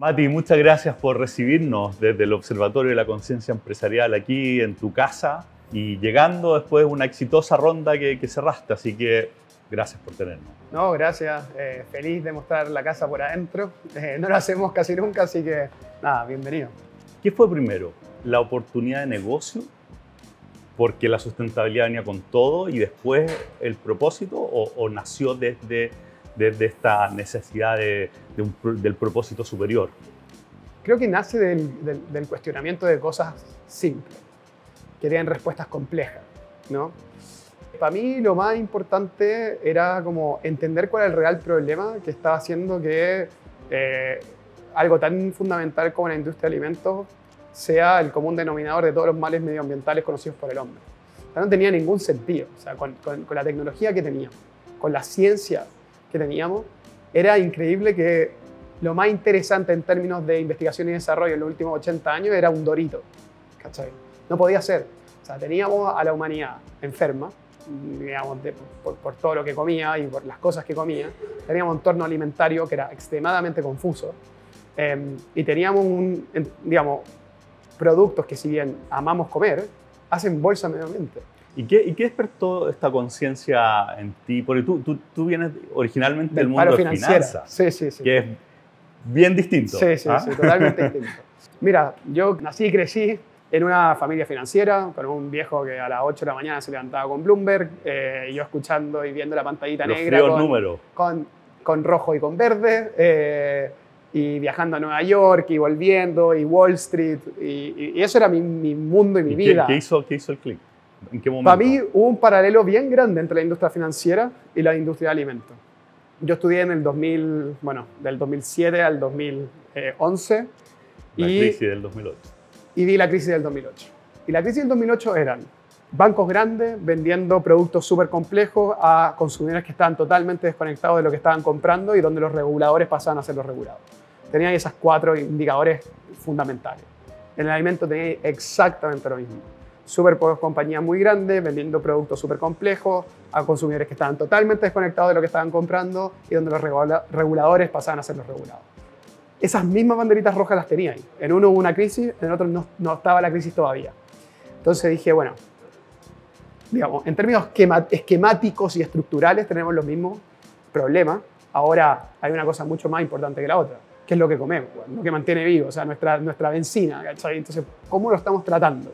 Mati, muchas gracias por recibirnos desde el Observatorio de la Conciencia Empresarial aquí en tu casa y llegando después de una exitosa ronda que cerraste, así que gracias por tenernos. No, gracias. Feliz de mostrar la casa por adentro. No lo hacemos casi nunca, así que nada, bienvenido. ¿Qué fue primero? ¿La oportunidad de negocio? Porque la sustentabilidad venía con todo y después el propósito o nació desde esta necesidad del propósito superior? Creo que nace del cuestionamiento de cosas simples, que tienen respuestas complejas, ¿no? Para mí lo más importante era como entender cuál era el real problema que estaba haciendo que algo tan fundamental como la industria de alimentos sea el común denominador de todos los males medioambientales conocidos por el hombre. O sea, no tenía ningún sentido. O sea, con la tecnología que teníamos, con la ciencia que teníamos, era increíble que lo más interesante en términos de investigación y desarrollo en los últimos 80 años era un dorito, ¿cachai? No podía ser. O sea, teníamos a la humanidad enferma, digamos, por todo lo que comía y por las cosas que comía. Teníamos un entorno alimentario que era extremadamente confuso y teníamos digamos, productos que, si bien amamos comer, hacen bolsa al medio ambiente. ¿Y qué despertó esta conciencia en ti? Porque tú vienes originalmente del mundo de finanzas, sí. Que es bien distinto. Sí, totalmente distinto. Mira, yo nací y crecí en una familia financiera, con un viejo que a las 8 de la mañana se levantaba con Bloomberg, yo escuchando y viendo la pantallita negra con rojo y con verde, y viajando a Nueva York y volviendo, y Wall Street, y eso era mi mundo y mi vida. ¿Qué hizo el clic? ¿En qué momento? Para mí hubo un paralelo bien grande entre la industria financiera y la industria de alimentos. Yo estudié en el 2000, bueno, del 2007 al 2011. La crisis del 2008. Y vi la crisis del 2008. Y la crisis del 2008 eran bancos grandes vendiendo productos súper complejos a consumidores que estaban totalmente desconectados de lo que estaban comprando y donde los reguladores pasaban a ser los regulados. Tenían esas 4 indicadores fundamentales. En el alimento tenía exactamente lo mismo. Súper pocas compañías muy grandes vendiendo productos súper complejos a consumidores que estaban totalmente desconectados de lo que estaban comprando y donde los reguladores pasaban a ser los regulados. Esas mismas banderitas rojas las tenía ahí. En uno hubo una crisis, en el otro no estaba la crisis todavía. Entonces dije, bueno, digamos, en términos esquemáticos y estructurales tenemos los mismos problemas. Ahora hay una cosa mucho más importante que la otra, que es lo que comemos, lo que mantiene vivo, o sea, nuestra benzina, ¿cachai? Entonces, ¿cómo lo estamos tratando?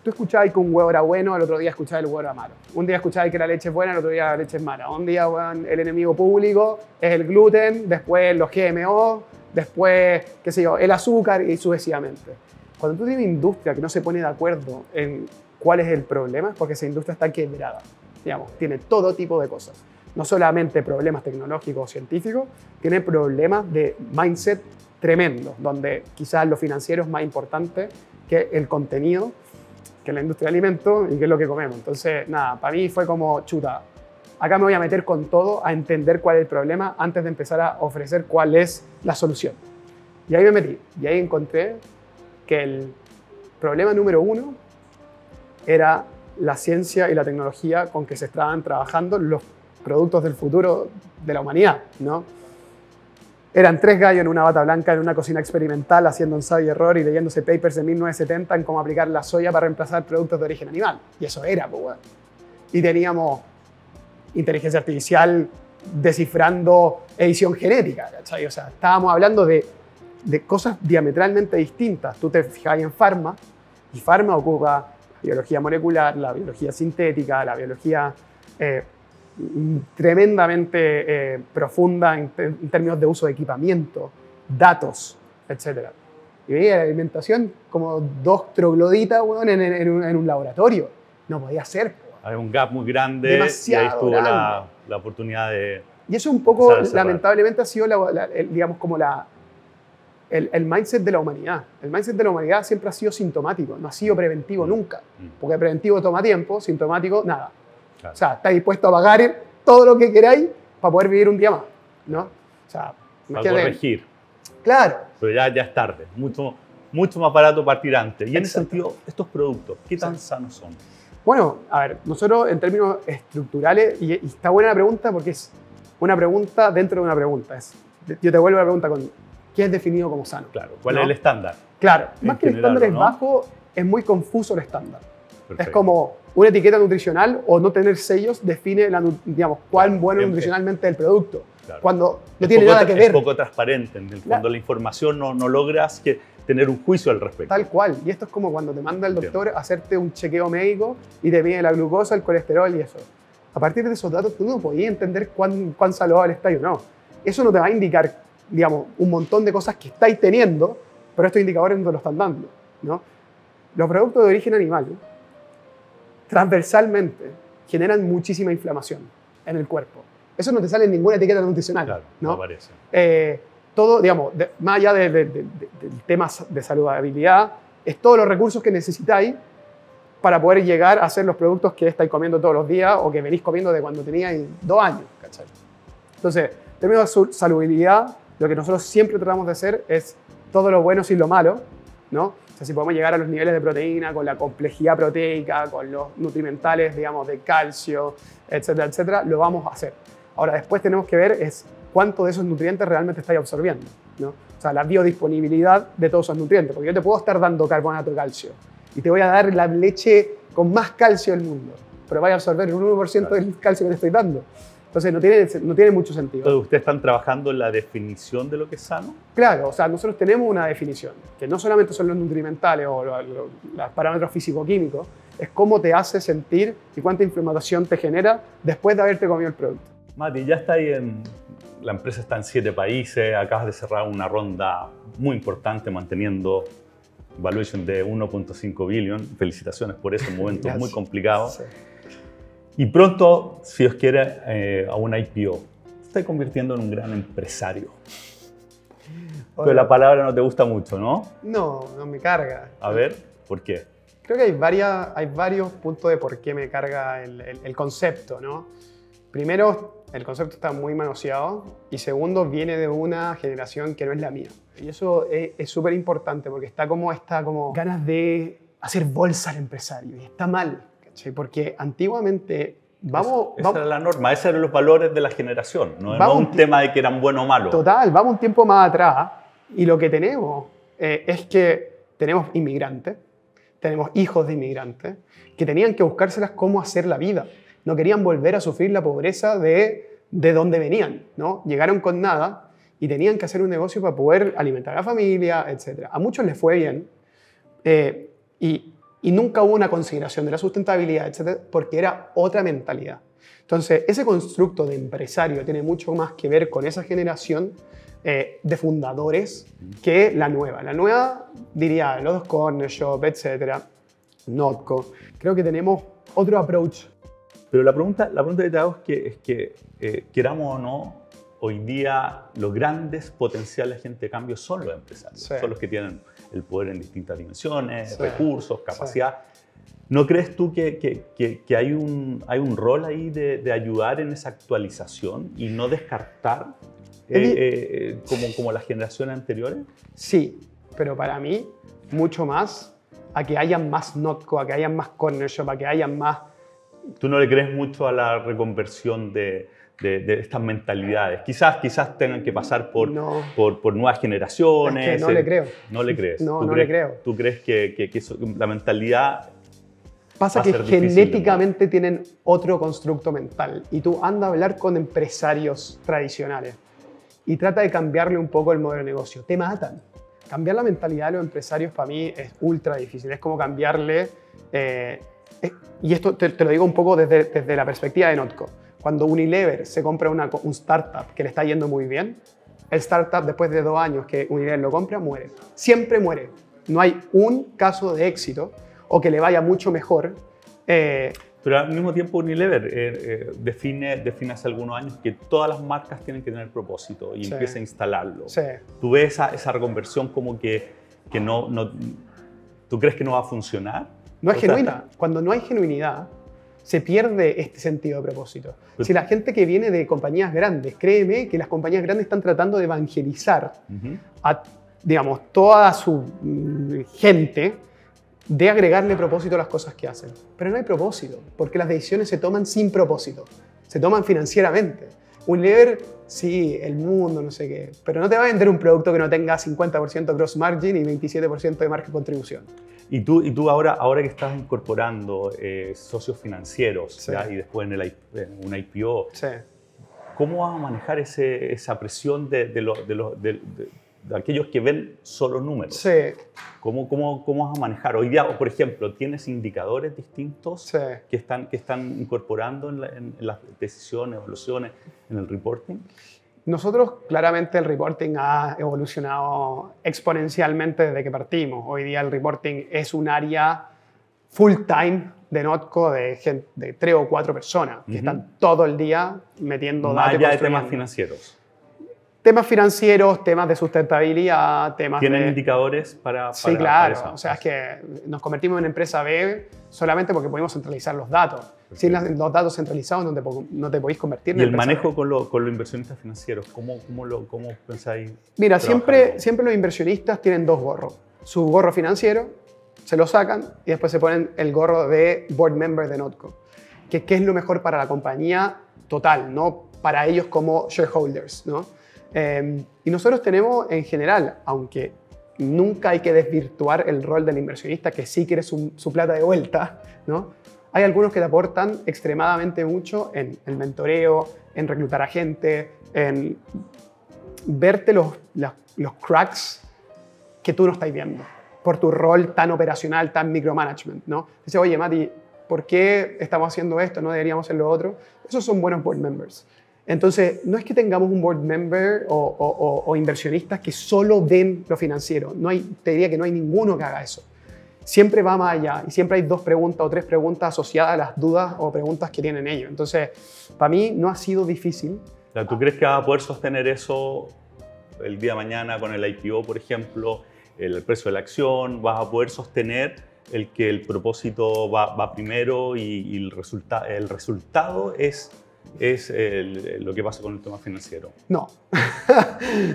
Tú escuchabas que un huevo era bueno, el otro día escuchabas que el huevo era malo. Un día escuchabas que la leche es buena, el otro día la leche es mala. Un día, bueno, el enemigo público es el gluten, después los GMO, después, qué sé yo, el azúcar y sucesivamente. Cuando tú tienes una industria que no se pone de acuerdo en cuál es el problema, es porque esa industria está quebrada. Digamos, tiene todo tipo de cosas. No solamente problemas tecnológicos o científicos, tiene problemas de mindset tremendos, donde quizás lo financiero es más importante que el contenido, que la industria de alimentos y que es lo que comemos. Entonces, nada, para mí fue como, chuta, acá me voy a meter con todo a entender cuál es el problema antes de empezar a ofrecer cuál es la solución. Y ahí me metí, y ahí encontré que el problema número 1 era la ciencia y la tecnología con que se estaban trabajando los productos del futuro de la humanidad, ¿no? Eran 3 gallos en una bata blanca en una cocina experimental haciendo ensayo y error y leyéndose papers de 1970 en cómo aplicar la soya para reemplazar productos de origen animal. Y eso era, pues, bueno. Y teníamos inteligencia artificial descifrando edición genética, ¿cachai? O sea, estábamos hablando de cosas diametralmente distintas. Tú te fijas en Pharma, y Pharma ocupa la biología molecular, la biología sintética, la biología tremendamente profunda en términos de uso de equipamiento, datos, etc. Y veía la alimentación como 2 trogloditas, bueno, en un laboratorio. No podía ser. Hay un gap muy grande. Demasiado y ahí estuvo grande. la oportunidad de... Y eso un poco, lamentablemente, ha sido, digamos, como el mindset de la humanidad. El mindset de la humanidad siempre ha sido sintomático, no ha sido preventivo nunca. Porque preventivo toma tiempo, sintomático, nada. Claro. O sea, está dispuesto a pagar todo lo que queráis para poder vivir un día más, ¿no? O sea, para corregir. Claro. Pero ya es tarde, mucho más barato partir antes. Y en ese sentido, estos productos, ¿qué tan sanos son? Bueno, a ver, nosotros en términos estructurales, y está buena la pregunta porque es una pregunta dentro de una pregunta. Yo te vuelvo a la pregunta con qué es definido como sano. Claro, ¿cuál ¿no? es el estándar? Claro, En más que el general, estándar es ¿no? bajo, es muy confuso el estándar. Perfecto. Es como una etiqueta nutricional o no tener sellos define, digamos, cuán bueno Bien, nutricionalmente es el producto. Claro. Cuando no Es tiene poco nada que Es ver. poco transparente. En el fondo, Claro. la información no logras tener un juicio al respecto. Tal cual. Y esto es como cuando te manda el doctor a hacerte un chequeo médico y te mide la glucosa, el colesterol y eso. A partir de esos datos tú no podías entender cuán saludable estás o no. Eso no te va a indicar, digamos, un montón de cosas que estáis teniendo, pero estos indicadores no te lo están dando, ¿no? Los productos de origen animal, transversalmente, generan muchísima inflamación en el cuerpo. Eso no te sale en ninguna etiqueta nutricional, Claro, ¿no? no aparece. Todo, digamos, más allá del tema de saludabilidad, es todos los recursos que necesitáis para poder llegar a hacer los productos que estáis comiendo todos los días o que venís comiendo de cuando teníais 2 años, ¿cachai? Entonces, en términos de saludabilidad, lo que nosotros siempre tratamos de hacer es todo lo bueno sin lo malo, ¿no? O sea, si podemos llegar a los niveles de proteína, con la complejidad proteica, con los nutrimentales, digamos, de calcio, etcétera, etcétera, lo vamos a hacer. Ahora, después tenemos que ver es cuánto de esos nutrientes realmente estáis absorbiendo, ¿no? O sea, la biodisponibilidad de todos esos nutrientes, porque yo te puedo estar dando carbonato de calcio y te voy a dar la leche con más calcio del mundo, pero vais a absorber el 1% del calcio que te estoy dando. Entonces, no tiene mucho sentido. Entonces, ¿ustedes están trabajando en la definición de lo que es sano? Claro, o sea, nosotros tenemos una definición, que no solamente son los nutrimentales o los parámetros físico-químicos, es cómo te hace sentir y cuánta inflamación te genera después de haberte comido el producto. Mati, ya está ahí la empresa está en 7 países, acabas de cerrar una ronda muy importante manteniendo valuation de 1.5 billion. Felicitaciones por eso, un momento muy complicado. Sí. Y pronto, si Dios quiere, a una IPO. Te estás convirtiendo en un gran empresario. Pero la palabra no te gusta mucho, ¿no? No me carga. A ver, ¿por qué? Creo que hay varios puntos de por qué me carga el concepto, ¿no? Primero, el concepto está muy manoseado y segundo, viene de una generación que no es la mía. Y eso es súper importante porque está como ganas de hacer bolsa al empresario y está mal, ¿cachai? Porque antiguamente Esa era la norma, esos eran los valores de la generación, no un tema de que eran buenos o malos. Total, vamos un tiempo más atrás y lo que tenemos es que tenemos inmigrantes, tenemos hijos de inmigrantes que tenían que buscárselas cómo hacer la vida. No querían volver a sufrir la pobreza de donde venían, ¿no? Llegaron con nada y tenían que hacer un negocio para poder alimentar a la familia, etc. A muchos les fue bien y nunca hubo una consideración de la sustentabilidad, etc., porque era otra mentalidad. Entonces, ese constructo de empresario tiene mucho más que ver con esa generación de fundadores que la nueva. La nueva, diría, los Corner Shop, etc., Notco. Creo que tenemos otro approach. Pero la pregunta que te hago es que queramos o no, hoy día los grandes potenciales agentes de cambio son los empresarios. Sí. Son los que tienen el poder en distintas dimensiones, Sí. recursos, capacidad. Sí. ¿No crees tú que hay un rol ahí de ayudar en esa actualización y no descartar como las generaciones anteriores? Sí, pero para mí mucho más a que haya más Notco, a que haya más Corner Shop, a que haya más... ¿Tú no le crees mucho a la reconversión de estas mentalidades? Quizás tengan que pasar por nuevas generaciones. Es que no le creo. ¿No le crees? No le creo. ¿Tú crees que la mentalidad pasa que genéticamente tienen otro constructo mental? Y tú anda a hablar con empresarios tradicionales y trata de cambiarle un poco el modelo de negocio. Te matan. Cambiar la mentalidad de los empresarios para mí es ultra difícil. Es como cambiarle... y esto te lo digo un poco desde la perspectiva de Notco. Cuando Unilever se compra un startup que le está yendo muy bien, el startup después de 2 años que Unilever lo compra, muere. Siempre muere. No hay un caso de éxito o que le vaya mucho mejor. Pero al mismo tiempo Unilever define hace algunos años que todas las marcas tienen que tener propósito y empieza a instalarlo. Sí. ¿Tú ves esa reconversión como que no... ¿Tú crees que no va a funcionar? No es genuina. Cuando no hay genuinidad, se pierde este sentido de propósito. Pero, si la gente que viene de compañías grandes, créeme que las compañías grandes están tratando de evangelizar a, digamos, toda su gente de agregarle propósito a las cosas que hacen. Pero no hay propósito, porque las decisiones se toman sin propósito, se toman financieramente. Unilever, sí, el mundo, no sé qué, pero no te va a vender un producto que no tenga 50% gross margin y 27% de margen contribución. Y tú ahora que estás incorporando socios financieros, Sí. ¿ya? Y después en un IPO, Sí. ¿cómo vas a manejar esa presión de aquellos que ven solo números? Sí. ¿Cómo vas a manejar? Hoy día, por ejemplo, ¿tienes indicadores distintos Sí. que están incorporando en las decisiones, evaluaciones, en el reporting? Nosotros, claramente, el reporting ha evolucionado exponencialmente desde que partimos. Hoy día el reporting es un área full time de Notco de 3 o 4 personas que están todo el día metiendo Más datos. allá de temas financieros. Temas financieros, temas de sustentabilidad, temas ¿Tienen de... indicadores para Sí, claro. eso? O sea, es que nos convertimos en empresa B solamente porque podemos centralizar los datos. Sin los datos centralizados no te podéis convertir en ¿Y el empresa manejo B. con los inversionistas financieros? ¿Cómo pensáis? Mira, trabajarlo? siempre los inversionistas tienen dos gorros. Su gorro financiero, se lo sacan y después se ponen el gorro de board member de Notco. Que es lo mejor para la compañía total, no para ellos como shareholders, ¿no? Y nosotros tenemos en general, aunque nunca hay que desvirtuar el rol del inversionista que sí quiere su plata de vuelta, ¿no? Hay algunos que te aportan extremadamente mucho en el mentoreo, en reclutar a gente, en verte los cracks que tú no estás viendo por tu rol tan operacional, tan micromanagement, ¿no? Dice, oye, Mati, ¿por qué estamos haciendo esto? ¿No deberíamos hacer lo otro? Esos son buenos board members. Entonces, no es que tengamos un board member o inversionistas que solo ven lo financiero. Te diría que no hay ninguno que haga eso. Siempre va más allá y siempre hay 2 preguntas o 3 preguntas asociadas a las dudas o preguntas que tienen ellos. Entonces, para mí no ha sido difícil. ¿Tú crees que vas a poder sostener eso el día de mañana con el IPO, por ejemplo, el precio de la acción? ¿Vas a poder sostener el que el propósito va primero y el resultado es lo que pasa con el tema financiero? No.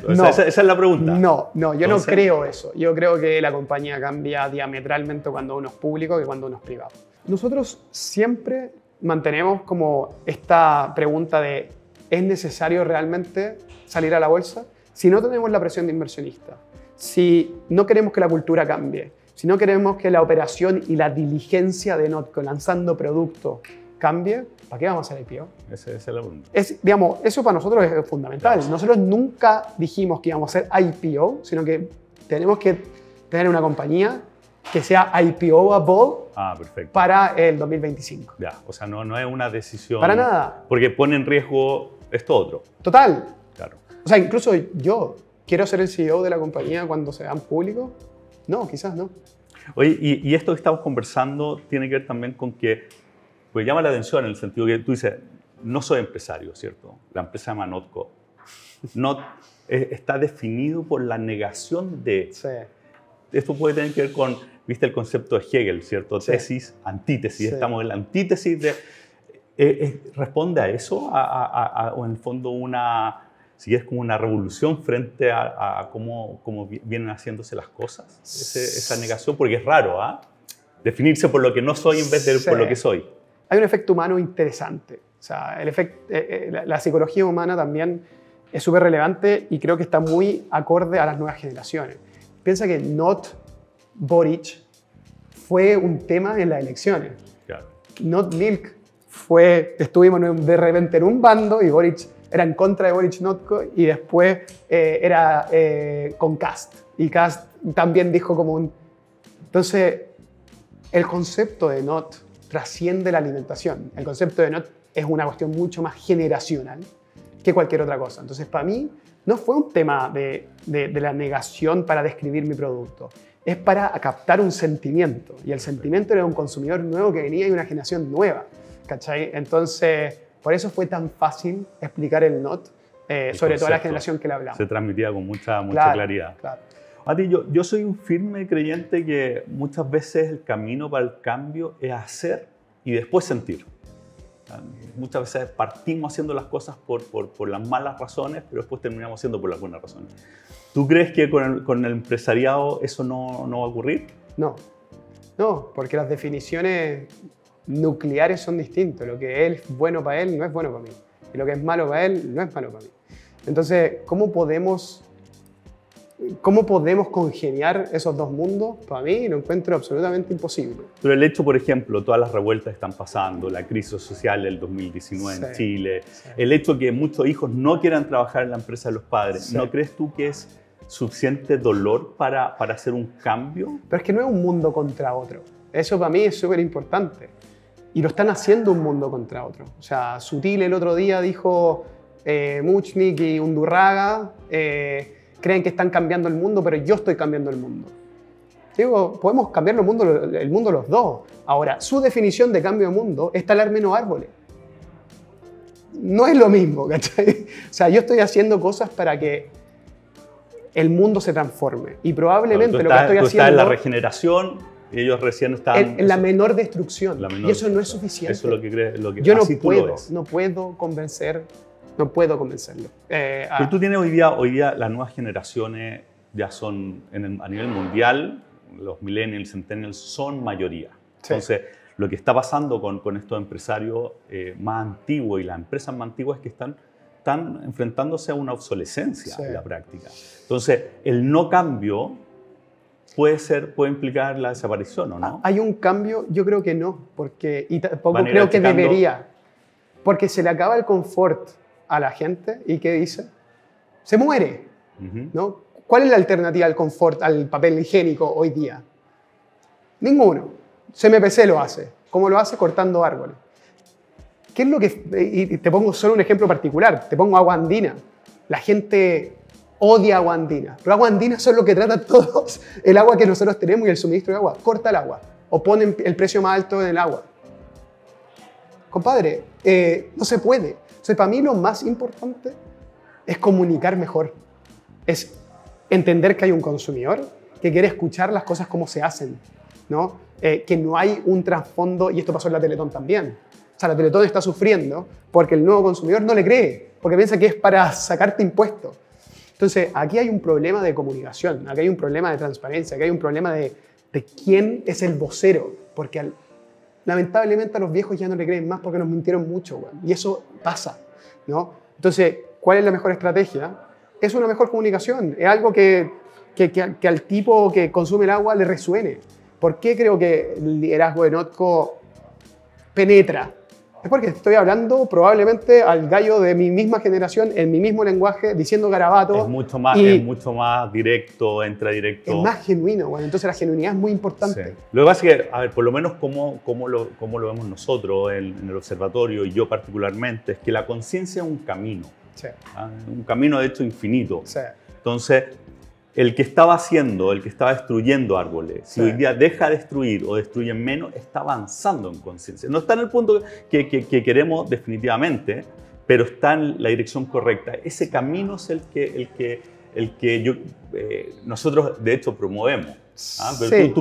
No. Esa es la pregunta. No, yo Entonces, no creo eso. Yo creo que la compañía cambia diametralmente cuando uno es público que cuando uno es privado. Nosotros siempre mantenemos como esta pregunta de ¿es necesario realmente salir a la bolsa? Si no tenemos la presión de inversionistas, si no queremos que la cultura cambie, si no queremos que la operación y la diligencia de Notco lanzando productos cambie, ¿para qué vamos a hacer IPO? Esa es la pregunta. Digamos, eso para nosotros es fundamental. Nosotros nunca dijimos que íbamos a hacer IPO, sino que tenemos que tener una compañía que sea IPO-able Perfecto. para el 2025. Ya, o sea, no es una decisión... Para nada. Porque pone en riesgo esto otro. Total. Claro. O sea, incluso yo, ¿quiero ser el CEO de la compañía cuando se hagan público? No, quizás no. Oye, y esto que estamos conversando tiene que ver también con que, pues llama la atención en el sentido que tú dices, no soy empresario, ¿cierto? La empresa se llama Notco. Está definido por la negación de... Sí. Esto puede tener que ver con, viste el concepto de Hegel, ¿cierto? Sí. Tesis, antítesis. Sí. Estamos en la antítesis de... ¿Responde a eso? O en el fondo si es como una revolución frente a cómo vienen haciéndose las cosas? Esa negación, porque es raro, ¿ah? Definirse por lo que no soy en vez de por lo que soy. Hay un efecto humano interesante. O sea, la psicología humana también es súper relevante y creo que está muy acorde a las nuevas generaciones. Piensa que Not Boric fue un tema en las elecciones. Claro. Not Milk estuvimos de repente en un bando y Boric era en contra de Boric Notco y después era con Kast. Y Kast también dijo como un... Entonces, el concepto de Not trasciende la alimentación. El concepto de Not es una cuestión mucho más generacional que cualquier otra cosa. Entonces, para mí, no fue un tema de la negación para describir mi producto. Es para captar un sentimiento. Y el sentimiento era un consumidor nuevo que venía y una generación nueva. ¿Cachai? Entonces, por eso fue tan fácil explicar el Not, sobre todo a la generación que le hablamos. Se transmitía con mucha Claro, claridad. claro. Mati, yo soy un firme creyente que muchas veces el camino para el cambio es hacer y después sentir. Muchas veces partimos haciendo las cosas por las malas razones, pero después terminamos haciendo por las buenas razones. ¿Tú crees que con el empresariado eso no va a ocurrir? No, porque las definiciones nucleares son distintas. Lo que es bueno para él no es bueno para mí. Y lo que es malo para él no es malo para mí. Entonces, ¿cómo podemos congeniar esos dos mundos? Para mí lo encuentro absolutamente imposible. Pero el hecho, por ejemplo, todas las revueltas que están pasando, la crisis social del 2019 en Chile, el hecho que muchos hijos no quieran trabajar en la empresa de los padres, ¿no crees tú que es suficiente dolor para hacer un cambio? Pero es que no es un mundo contra otro. Eso para mí es súper importante. Y lo están haciendo un mundo contra otro. O sea, Sutil el otro día dijo, Muchnik y Undurraga creen que están cambiando el mundo, pero yo estoy cambiando el mundo. Digo, podemos cambiar el mundo los dos. Ahora, su definición de cambio de mundo es talar menos árboles. No es lo mismo, ¿cachai? O sea, yo estoy haciendo cosas para que el mundo se transforme. Y probablemente lo que estoy haciendo... Tú estás en la regeneración y ellos recién están... En la menor destrucción. Y eso no es suficiente. Eso es lo que crees. Yo no puedo convencerlo. Pero tú tienes hoy día las nuevas generaciones ya son, a nivel mundial, los millennials, centennials son mayoría. Sí. Entonces, lo que está pasando con estos empresarios más antiguos y las empresas más antiguas es que están enfrentándose a una obsolescencia en la práctica. Entonces, el no cambio puede implicar la desaparición, ¿o no? ¿Hay un cambio? Yo creo que no, y tampoco creo que debería. Porque se le acaba el confort a la gente y ¿qué dice? Se muere, ¿no? ¿Cuál es la alternativa al confort, al papel higiénico hoy día? Ninguno. CMPC lo hace. ¿Cómo lo hace? Cortando árboles. ¿Qué es lo que...? Y te pongo solo un ejemplo particular. Te pongo agua andina. La gente odia agua andina. Pero agua andina son lo que tratan todos. El agua que nosotros tenemos y el suministro de agua. Corta el agua. O ponen el precio más alto en el agua. Compadre, no se puede. Entonces, para mí lo más importante es comunicar mejor. Es entender que hay un consumidor que quiere escuchar las cosas como se hacen, ¿no? Que no hay un trasfondo, y esto pasó en la Teletón también. O sea, la Teletón está sufriendo porque el nuevo consumidor no le cree, porque piensa que es para sacarte impuestos. Entonces, aquí hay un problema de comunicación, aquí hay un problema de transparencia, aquí hay un problema de quién es el vocero, porque lamentablemente a los viejos ya no le creen más porque nos mintieron mucho, güey. Y eso pasa, ¿no? Entonces, ¿cuál es la mejor estrategia? Es una mejor comunicación, es algo que al tipo que consume el agua le resuene. ¿Por qué creo que el liderazgo de Notco penetra? Es porque estoy hablando probablemente al gallo de mi misma generación, en mi mismo lenguaje, diciendo garabatos. Es mucho más directo, entra directo. Es más genuino, bueno. Entonces la genuinidad es muy importante. Sí. Lo que pasa es que, a ver, por lo menos cómo lo vemos nosotros en el observatorio, y yo particularmente, es que la conciencia es un camino. Sí. Un camino de hecho infinito. Sí. Entonces, el que estaba destruyendo árboles, si hoy día deja de destruir o destruye menos, está avanzando en conciencia. No está en el punto que queremos definitivamente, pero está en la dirección correcta. Ese camino es el que nosotros de hecho promovemos. Pero sí.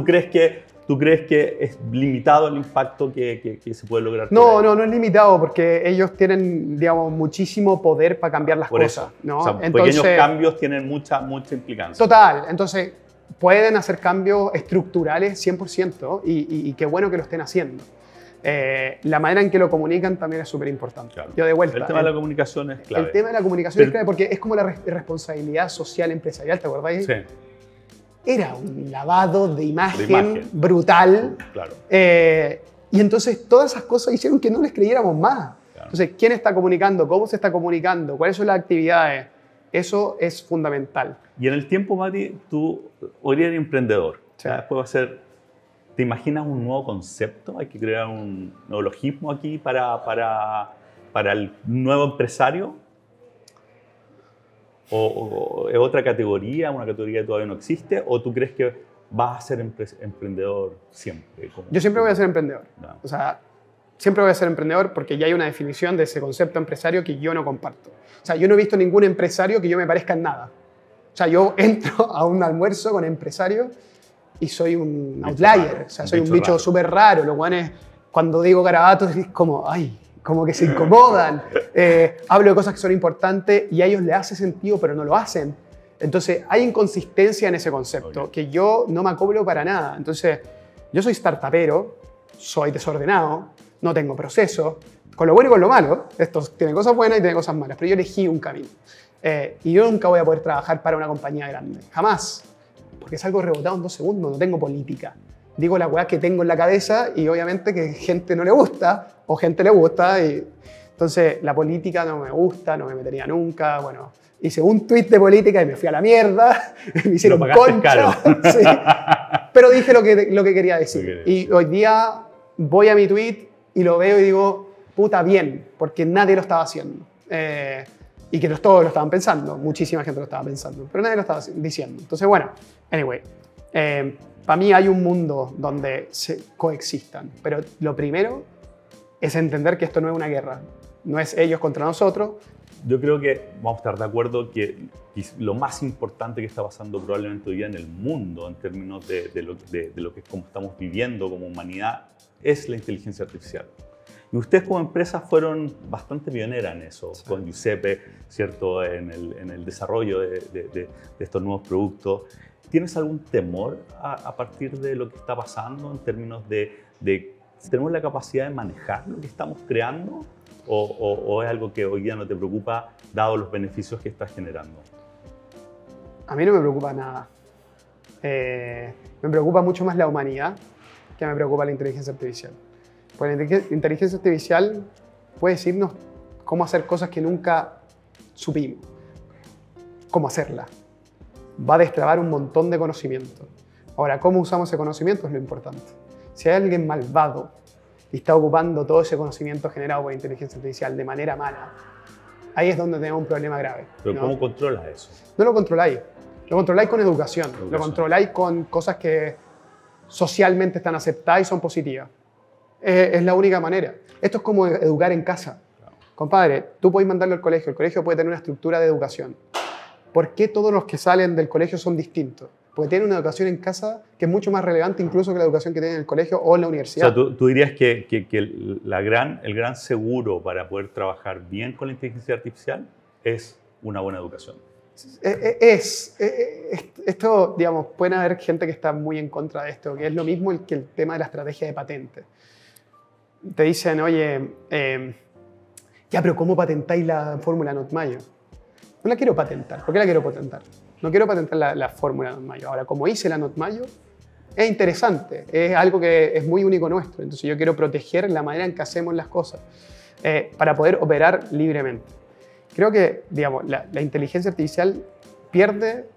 ¿Tú crees que es limitado el impacto que se puede lograr? No es limitado porque ellos tienen, digamos, muchísimo poder para cambiar las cosas. ¿No? O sea, entonces, pequeños cambios tienen mucha implicancia. Total. Entonces, pueden hacer cambios estructurales 100% y qué bueno que lo estén haciendo. La manera en que lo comunican también es súper importante. Claro. Yo de vuelta. El tema de la comunicación es clave. El tema de la comunicación es clave porque es como la responsabilidad social empresarial, ¿te acuerdas? Sí. Era un lavado de imagen brutal. Claro. Y entonces todas esas cosas hicieron que no les creyéramos más. Claro. Entonces, ¿quién está comunicando? ¿Cómo se está comunicando? ¿Cuáles son las actividades? Eso es fundamental. Y en el tiempo, Mati, tú hoy eres emprendedor. Sí. Después va a ser... ¿Te imaginas un nuevo concepto? ¿Hay que crear un neologismo aquí para el nuevo empresario? ¿O es otra categoría, una categoría que todavía no existe? ¿O tú crees que vas a ser emprendedor siempre? Yo siempre voy a ser emprendedor. No. O sea, siempre voy a ser emprendedor porque ya hay una definición de ese concepto empresario que yo no comparto. O sea, yo no he visto ningún empresario que yo me parezca en nada. O sea, yo entro a un almuerzo con empresarios y soy un outlier. O sea, soy un bicho súper raro. Los guanes, cuando digo garabatos, es como, ay, como que se incomodan. Hablo de cosas que son importantes y a ellos les hace sentido, pero no lo hacen. Entonces, hay inconsistencia en ese concepto, que yo no me acoplo para nada. Entonces, yo soy startupero, soy desordenado, no tengo proceso, con lo bueno y con lo malo. Esto tiene cosas buenas y tiene cosas malas, pero yo elegí un camino. Y yo nunca voy a poder trabajar para una compañía grande, jamás, porque salgo rebotado en 2 segundos, no tengo política. Digo la weá que tengo en la cabeza y obviamente que gente no le gusta o gente le gusta. Entonces la política no me gusta, no me metería nunca. Bueno, hice un tweet de política y me fui a la mierda, me hicieron concha. Caro. Sí. Pero dije lo que quería decir. Y hoy día voy a mi tweet y lo veo y digo, puta, bien, porque nadie lo estaba haciendo. Y que todos lo estaban pensando, muchísima gente lo estaba pensando, pero nadie lo estaba diciendo. Entonces, bueno, anyway, para mí hay un mundo donde se coexistan, pero lo primero es entender que esto no es una guerra, no es ellos contra nosotros. Yo creo que vamos a estar de acuerdo que lo más importante que está pasando probablemente hoy día en el mundo en términos de lo que como estamos viviendo como humanidad es la inteligencia artificial. Y ustedes como empresa fueron bastante pioneras en eso, sí. Con Giuseppe, ¿cierto? En el desarrollo de estos nuevos productos. ¿Tienes algún temor a partir de lo que está pasando en términos de tenemos la capacidad de manejar lo que estamos creando? ¿O es algo que hoy día no te preocupa, dado los beneficios que estás generando? A mí no me preocupa nada. Me preocupa mucho más la humanidad que me preocupa la inteligencia artificial. Porque la inteligencia artificial puede decirnos cómo hacer cosas que nunca supimos. Cómo hacerlas. Va a destrabar un montón de conocimiento. Ahora, cómo usamos ese conocimiento es lo importante. Si hay alguien malvado y está ocupando todo ese conocimiento generado por inteligencia artificial de manera mala, ahí es donde tenemos un problema grave. ¿Pero ¿no? ¿Cómo controlas eso? No lo controláis. Lo controláis con educación. Lo controláis con cosas que socialmente están aceptadas y son positivas. Es la única manera. Esto es como educar en casa. Claro. Compadre, tú puedes mandarlo al colegio. El colegio puede tener una estructura de educación. ¿Por qué todos los que salen del colegio son distintos? Porque tienen una educación en casa que es mucho más relevante incluso que la educación que tienen en el colegio o en la universidad. O sea, tú dirías que el gran seguro para poder trabajar bien con la inteligencia artificial es una buena educación. Esto, digamos, puede haber gente que está muy en contra de esto, que es lo mismo que el tema de la estrategia de patente. Te dicen, oye, ya, pero ¿cómo patentáis la fórmula Nott-Mayo? No la quiero patentar. ¿Por qué la quiero patentar? No quiero patentar la fórmula Nott-Mayo. Ahora, como hice la Nott-Mayo, es interesante, es algo que es muy único nuestro. Entonces yo quiero proteger la manera en que hacemos las cosas para poder operar libremente. Creo que, digamos, la inteligencia artificial pierde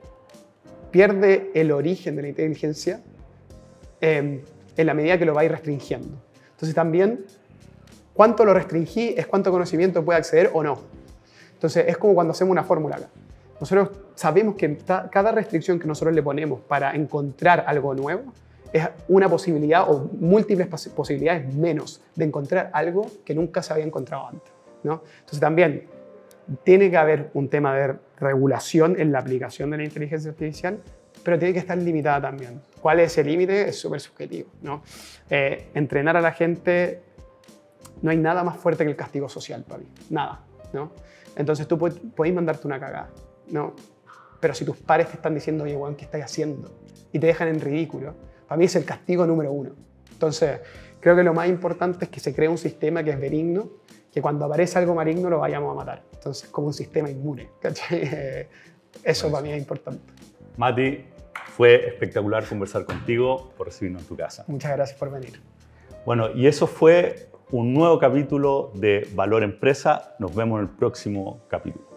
el origen de la inteligencia en la medida que lo vais restringiendo. Entonces también, cuánto lo restringí es cuánto conocimiento puede acceder o no. Entonces es como cuando hacemos una fórmula acá. Nosotros sabemos que cada restricción que nosotros le ponemos para encontrar algo nuevo es una posibilidad o múltiples posibilidades menos de encontrar algo que nunca se había encontrado antes, ¿no? Entonces también tiene que haber un tema de regulación en la aplicación de la inteligencia artificial, pero tiene que estar limitada también. ¿Cuál es ese límite? Es súper subjetivo, ¿no? Entrenar a la gente, no hay nada más fuerte que el castigo social para mí, nada, ¿no? Entonces tú podés mandarte una cagada, ¿no? Pero si tus pares te están diciendo, oye, weón, ¿qué estás haciendo? Y te dejan en ridículo, para mí es el castigo número 1. Entonces, creo que lo más importante es que se cree un sistema que es benigno, que cuando aparece algo maligno lo vayamos a matar. Entonces, como un sistema inmune, ¿cachai? Eso para mí es importante. Mati, fue espectacular conversar contigo, por recibirnos en tu casa. Muchas gracias por venir. Bueno, y eso fue un nuevo capítulo de Valor Empresa. Nos vemos en el próximo capítulo.